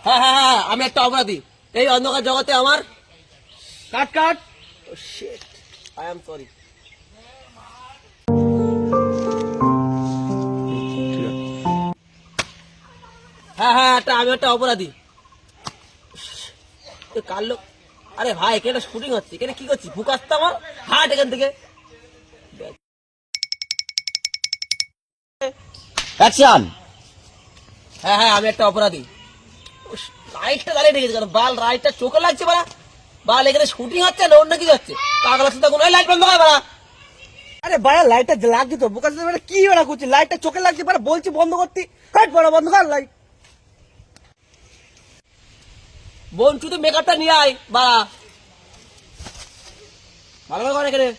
হ্যাঁ হ্যাঁ হ্যাঁ, আমি একটা অপরাধী এই অন্ধকার জগতে আমার। Cut cut. Shit, I am sorry. হ্যাঁ হ্যাঁ, আমি একটা অপরাধী। কার লোক? আরে ভাই, এখানে শুটিং হচ্ছে, এখানে কি করছি? বুক আসতে আমার হাট এখান থেকে। অ্যাকশন। হ্যাঁ হ্যাঁ, আমি একটা অপরাধী। লাইটটা জ্বালিয়ে রেখেছে কেন? বাল লাইটটা চোখে লাগছে বাড়া। বাল এখানে শুটিং হচ্ছে না অন্য কিছু হচ্ছে? পাগলা সুতা কোনো লাইট বন্ধ করে বাড়া। আরে বাড়া লাইটটা লাগছে তো, বোকা চোদা কি বেড়া করছিস? লাইটটা চোখে লাগছে বাড়া, বলছি বন্ধ করতে। কাট বাড়া, বন্ধ কর লাইট। বঞ্চু তো মেকআপটা নিয়ে আয় বাড়া। ভালো করে করে এখানে।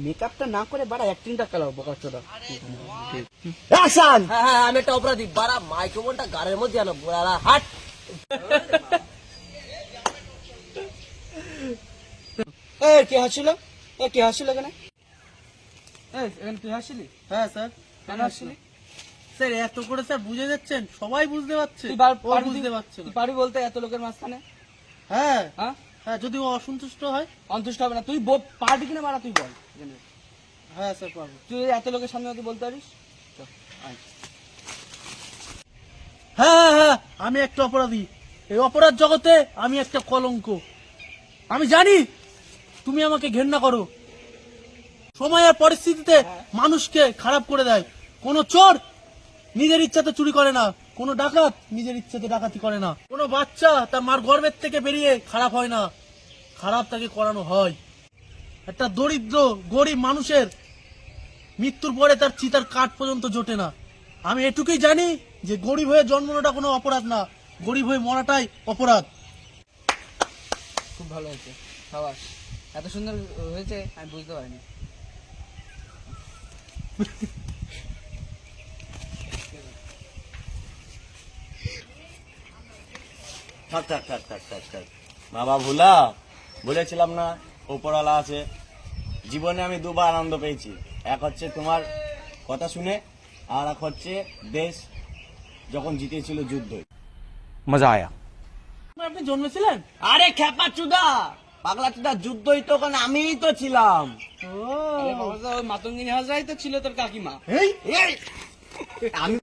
মেকআপটা না করে বাড়া অ্যাক্টিংটা চালাও, বোকা চোদা। অ্যাকশন। হ্যাঁ হ্যাঁ, আমি একটা অপরাধী। বাড়া মাইক্রোফোনটা গাড়ির মধ্যে আনো বাড়া, হাট। এ কে হাসছিল? কে হাসছিল এখানে? এখানে তুই হাসছিলি? হ্যাঁ স্যার, কেন হাসছিলি? স্যার এত করে স্যার বুঝে যাচ্ছেন, সবাই বুঝতে পারছে, তুই ও বুঝতে পারছে তুই না। পারবি বলতে এত লোকের মাঝখানে? হ্যাঁ হ্যাঁ, হ্যাঁ, যদি ও অসন্তুষ্ট হয়। অন্তুষ্ট হবে না। তুই পারবি কিনা বাড়া তুই বল। এখানে হ্যাঁ স্যার, পারবো। তুই এত লোকের সামনে তুই বলতে পারিস? চল, আয়। হ্যাঁ হ্যাঁ হ্যাঁ, আমি একটা অপরাধী। এই অপরাধ জগতে আমি একটা কলঙ্ক। আমি জানি তুমি আমাকে ঘেন্না করো। সময় আর পরিস্থিতিতে মানুষকে খারাপ করে দেয়। কোনো চোর নিজের ইচ্ছাতে চুরি করে না, কোনো ডাকাত নিজের ইচ্ছাতে ডাকাতি করে না, কোনো বাচ্চা তার মার গর্ভের থেকে বেরিয়ে খারাপ হয় না, খারাপ তাকে করানো হয়। একটা দরিদ্র গরিব মানুষের মৃত্যুর পরে তার চিতার কাঠ পর্যন্ত জোটে না। আমি এটুকুই জানি যে গরিব হয়ে জন্মানোটা কোনো অপরাধ না, গরিব হয়ে মরাটাই অপরাধ। খুব ভালো হয়েছে, সাবাস। এত সুন্দর হয়েছে আমি বুঝতে পারিনি। থাক থাক থাক থাক থাক থাক বাবা, ভুলা বলেছিলাম না ওপরওয়ালা আছে। জীবনে আমি দুবার আনন্দ পেয়েছি। এক হচ্ছে তোমার কথা শুনে, আর এক হচ্ছে দেশ যখন জিতেছিল যুদ্ধ। মজা আয়া। আপনি জন্মেছিলেন? আরে খেপা চুদা, পাগলা চুদা, যুদ্ধই তো ওখানে আমিই তো ছিলাম। আরে বাবা, তো মাতঙ্গিনী হাজরাই তো ছিল তোর কাকিমা। এই আমি